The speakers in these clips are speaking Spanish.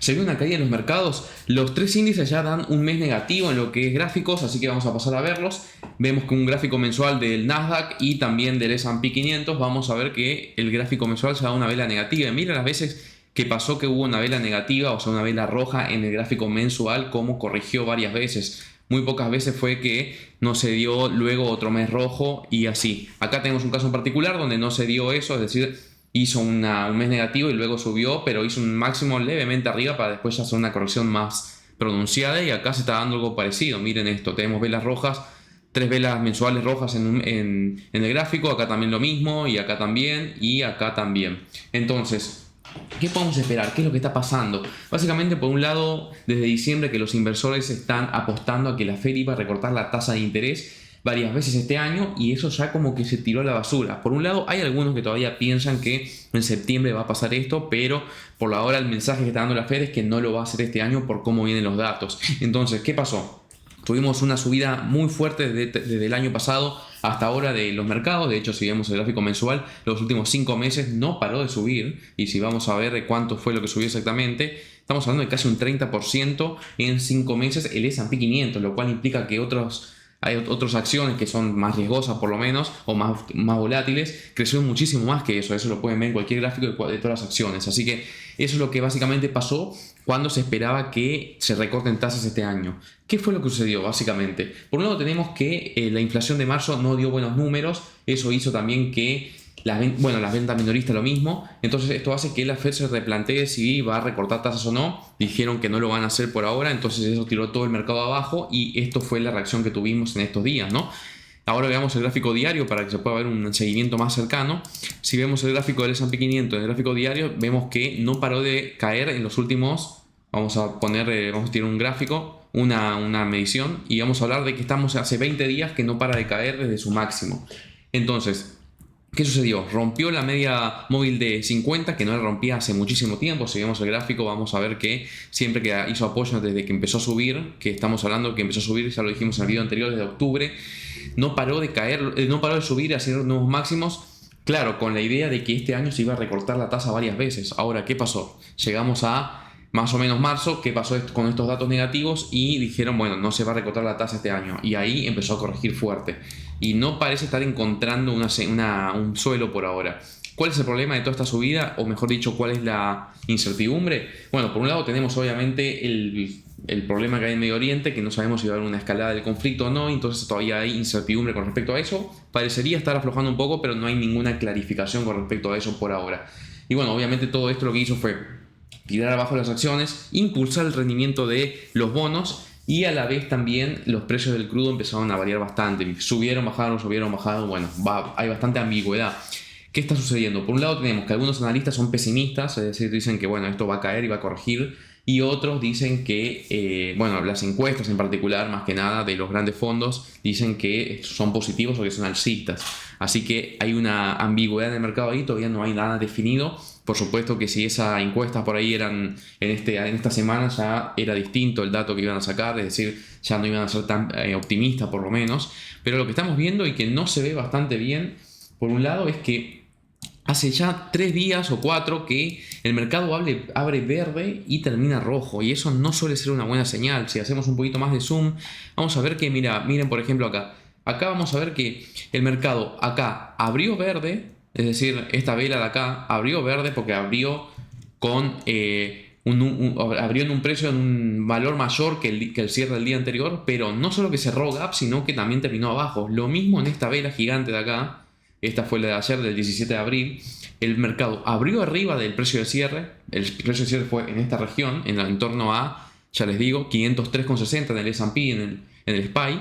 se ve una caída en los mercados. Los tres índices ya dan un mes negativo en lo que es gráficos, así que vamos a pasar a verlos. Vemos que un gráfico mensual del Nasdaq y también del S&P 500, vamos a ver que el gráfico mensual se da una vela negativa. Y mira las veces que pasó que hubo una vela negativa, o sea, una vela roja en el gráfico mensual, como corrigió varias veces. Muy pocas veces fue que no se dio luego otro mes rojo y así. Acá tenemos un caso en particular donde no se dio eso, es decir, hizo un mes negativo y luego subió, pero hizo un máximo levemente arriba para después ya hacer una corrección más pronunciada, y acá se está dando algo parecido. Miren esto, tenemos velas rojas, tres velas mensuales rojas en el gráfico, acá también lo mismo, y acá también, y acá también. Entonces, ¿qué podemos esperar? ¿Qué es lo que está pasando? Básicamente, por un lado, desde diciembre que los inversores están apostando a que la Fed iba a recortar la tasa de interés varias veces este año, y eso ya como que se tiró a la basura. Por un lado, hay algunos que todavía piensan que en septiembre va a pasar esto, pero por ahora el mensaje que está dando la Fed es que no lo va a hacer este año por cómo vienen los datos. Entonces, ¿qué pasó? Tuvimos una subida muy fuerte desde el año pasado hasta ahora de los mercados. De hecho, si vemos el gráfico mensual, los últimos 5 meses no paró de subir. Y si vamos a ver cuánto fue lo que subió exactamente, estamos hablando de casi un 30% en 5 meses el S&P 500, lo cual implica que hay otras acciones que son más riesgosas, por lo menos, o más volátiles, crecieron muchísimo más que eso. Eso lo pueden ver en cualquier gráfico de todas las acciones. Así que eso es lo que básicamente pasó cuando se esperaba que se recorten tasas este año. ¿Qué fue lo que sucedió básicamente? Por un lado tenemos que la inflación de marzo no dio buenos números. Eso hizo también que las ventas minoristas lo mismo. Entonces esto hace que la Fed se replantee si va a recortar tasas o no. Dijeron que no lo van a hacer por ahora, entonces eso tiró todo el mercado abajo, y esto fue la reacción que tuvimos en estos días, ¿no? Ahora veamos el gráfico diario para que se pueda ver un seguimiento más cercano. Si vemos el gráfico del S&P 500 en el gráfico diario, vemos que no paró de caer en los últimos. Vamos a tirar un gráfico, una medición, y vamos a hablar de que estamos hace 20 días que no para de caer desde su máximo. Entonces, ¿qué sucedió? Rompió la media móvil de 50, que no la rompía hace muchísimo tiempo. Si vemos el gráfico, vamos a ver que siempre que hizo apoyo desde que empezó a subir, que estamos hablando que empezó a subir, ya lo dijimos en el video anterior, desde octubre, no paró de caer, no paró de subir, hacer nuevos máximos. Claro, con la idea de que este año se iba a recortar la tasa varias veces. Ahora, ¿qué pasó? Llegamos a más o menos marzo, ¿qué pasó con estos datos negativos? Y dijeron, bueno, no se va a recortar la tasa este año. Y ahí empezó a corregir fuerte. Y no parece estar encontrando un suelo por ahora. ¿Cuál es el problema de toda esta subida? O mejor dicho, ¿cuál es la incertidumbre? Bueno, por un lado tenemos obviamente el problema que hay en Medio Oriente, que no sabemos si va a haber una escalada del conflicto o no. Entonces todavía hay incertidumbre con respecto a eso. Parecería estar aflojando un poco, pero no hay ninguna clarificación con respecto a eso por ahora. Y bueno, obviamente todo esto lo que hizo fue tirar abajo las acciones, impulsar el rendimiento de los bonos, y a la vez también los precios del crudo empezaron a variar bastante. Subieron, bajaron, bueno, hay bastante ambigüedad. ¿Qué está sucediendo? Por un lado tenemos que algunos analistas son pesimistas, es decir, dicen que bueno, esto va a caer y va a corregir, y otros dicen que, las encuestas en particular, más que nada de los grandes fondos, dicen que son positivos o que son alcistas. Así que hay una ambigüedad en el mercado ahí, todavía no hay nada definido. Por supuesto que si esas encuestas por ahí eran en esta semana, ya era distinto el dato que iban a sacar, es decir, ya no iban a ser tan optimistas por lo menos. Pero lo que estamos viendo y que no se ve bastante bien, por un lado, es que hace ya 3 días o 4 que el mercado abre verde y termina rojo, y eso no suele ser una buena señal. Si hacemos un poquito más de zoom, vamos a ver que, miren por ejemplo acá vamos a ver que el mercado acá abrió verde, es decir, esta vela de acá abrió verde porque abrió con abrió en un precio, en un valor mayor que el cierre del día anterior, pero no solo que cerró gap, sino que también terminó abajo. Lo mismo en esta vela gigante de acá. Esta fue la de ayer, del 17 de abril. El mercado abrió arriba del precio de cierre. El precio de cierre fue en esta región, en torno a, ya les digo, 503,60 en el S&P, en el SPY.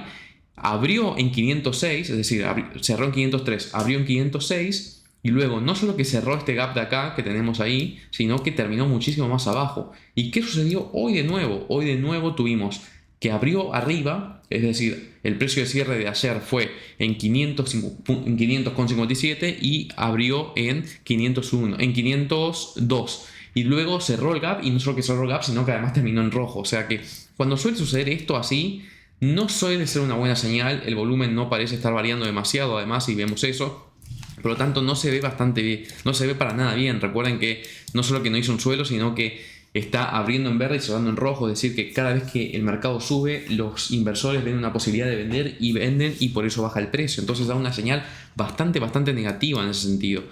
Abrió en 506, es decir, cerró en 503, abrió en 506, y luego no solo que cerró este gap de acá que tenemos ahí, sino que terminó muchísimo más abajo. ¿Y qué sucedió hoy de nuevo? Hoy de nuevo tuvimos que abrió arriba, es decir, el precio de cierre de ayer fue en 500,57 y abrió en 502. Y luego cerró el gap, y no solo que cerró el gap, sino que además terminó en rojo. O sea que cuando suele suceder esto así, no suele ser una buena señal. El volumen no parece estar variando demasiado, además, si vemos eso. Por lo tanto, no se ve bastante bien, no se ve para nada bien. Recuerden que no solo que no hizo un suelo, sino que está abriendo en verde y cerrando en rojo, es decir que cada vez que el mercado sube, los inversores ven una posibilidad de vender y venden y por eso baja el precio. Entonces da una señal bastante negativa en ese sentido.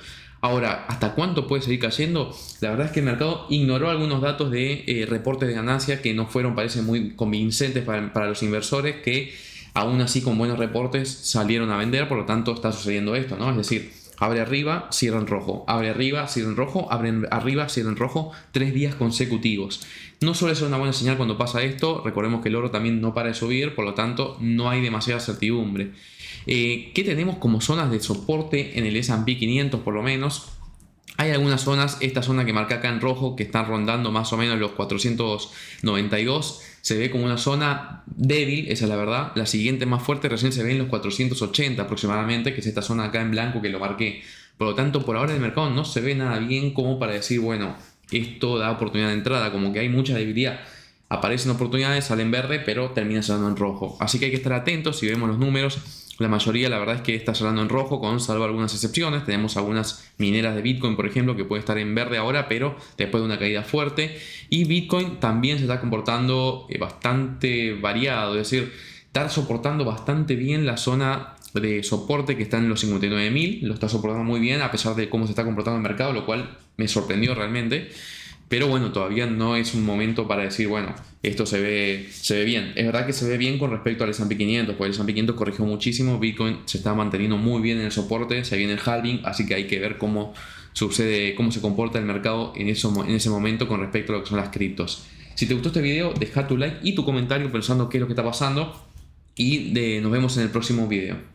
Ahora, ¿hasta cuánto puede seguir cayendo? La verdad es que el mercado ignoró algunos datos de reportes de ganancias que no fueron, parece, muy convincentes para los inversores, que aún así con buenos reportes salieron a vender. Por lo tanto está sucediendo esto, ¿no? Es decir, abre arriba, cierra en rojo, abre arriba, cierra en rojo, abre arriba, cierra en rojo, 3 días consecutivos. No suele ser una buena señal cuando pasa esto. Recordemos que el oro también no para de subir, por lo tanto no hay demasiada certidumbre. ¿Qué tenemos como zonas de soporte en el S&P 500 por lo menos? Hay algunas zonas, esta zona que marca acá en rojo, que están rondando más o menos los 492, se ve como una zona débil, esa es la verdad. La siguiente más fuerte recién se ve en los 480 aproximadamente, que es esta zona acá en blanco que lo marqué. Por lo tanto, por ahora el mercado no se ve nada bien como para decir, bueno, esto da oportunidad de entrada, como que hay mucha debilidad. Aparecen oportunidades, salen verde, pero termina cerrando en rojo. Así que hay que estar atentos. Si vemos los números, la mayoría la verdad es que está cerrando en rojo, con salvo algunas excepciones. Tenemos algunas mineras de Bitcoin, por ejemplo, que puede estar en verde ahora, pero después de una caída fuerte. Y Bitcoin también se está comportando bastante variado, es decir, está soportando bastante bien la zona de soporte que está en los 59.000. Lo está soportando muy bien a pesar de cómo se está comportando el mercado, lo cual me sorprendió realmente. Pero bueno, todavía no es un momento para decir, bueno, esto se ve bien. Es verdad que se ve bien con respecto al S&P 500, porque el S&P 500 corrigió muchísimo, Bitcoin se está manteniendo muy bien en el soporte, se viene el halving, así que hay que ver cómo sucede, cómo se comporta el mercado en ese momento con respecto a lo que son las criptos. Si te gustó este video, deja tu like y tu comentario pensando qué es lo que está pasando y nos vemos en el próximo video.